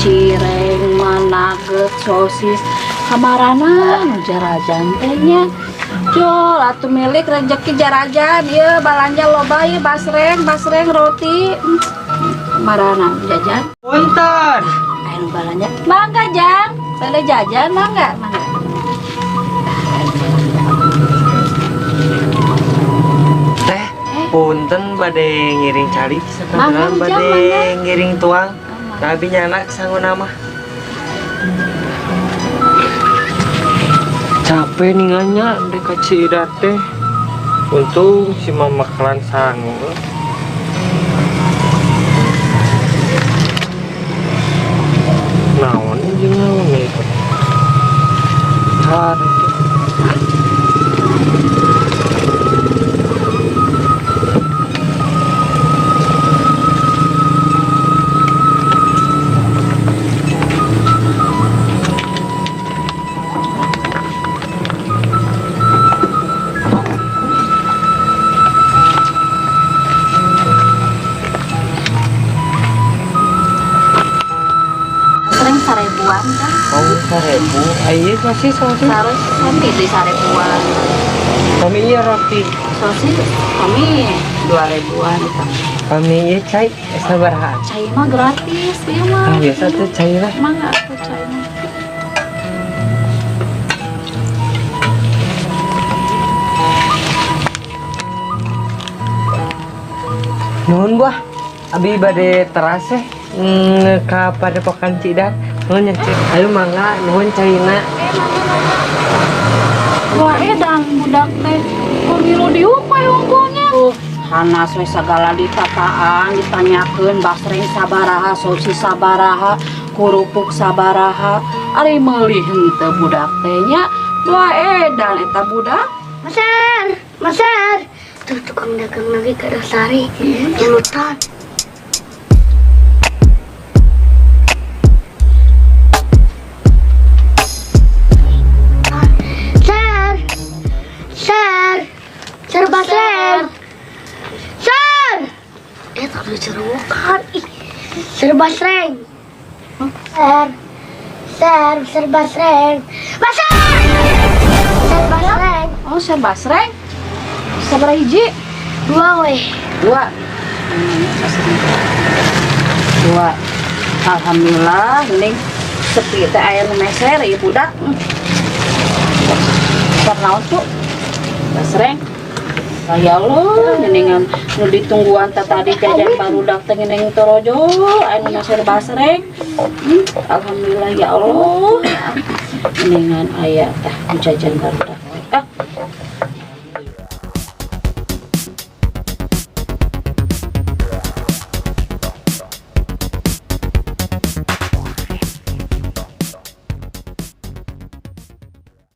cireng, nugget, sosis, kamarana nu jarajan tehnya. Jol atuh milik rezeki jarajan ieu balanja loba ieu basreng roti. Kamarana jajan. Punten. Anu balanja. Mangga Jang, bade jajan mangga. Teh, punten bade ngiring cari Mangga, sekarang bade mangga. ngiring tuang. Nabi nyana sangguna mah. Capek ninganya dekat Cidat teh. Untung si mama kelan sanggup. Naon jeung naon itu. Har. Sering 1000-an kan. Oh, 1000. Ayo masih sosis. Harus kami di 1000-an. Kami iya roti. Sosis kami 2000-an kan. Kami iya cai. Sabaraha. Cai mah gratis, ieu mah. Ah, biasa tuh cai lah. Mangga atuh cai mah. Nuhun buah. Abi bade terase ka padepokan Cidat. Nuhun nyecik. Ayo mangga nuhun caina. Wah edan budak teh. Pemilu diuk we unggulnya. Hanas we sagala ditataan, ditanyakeun basreng sabaraha, sosis sabaraha, kurupuk sabaraha. Ari meulih henteu budak teh nya. Wah edan eta budak. Masar. Tuh tukang dagang lagi ke Dasari. Yang hutan. Sar basreng. Sar. Tak ada cerobokan. Sar basreng. Sar basreng. Basar. Sar basreng. Oh, saya basreng. Sabaraha hiji? 2 weh. 2. Dua. Alhamdulillah, ning sepi teh aya nu meser ieu budak. Parnaon tuh? Basreng. Ya Allah, geningan nu ditungguan teh tadi jajan barudak teh geuning torojo, anu meser basreng. Alhamdulillah ya Allah. Geningan aya teh jajan barudak.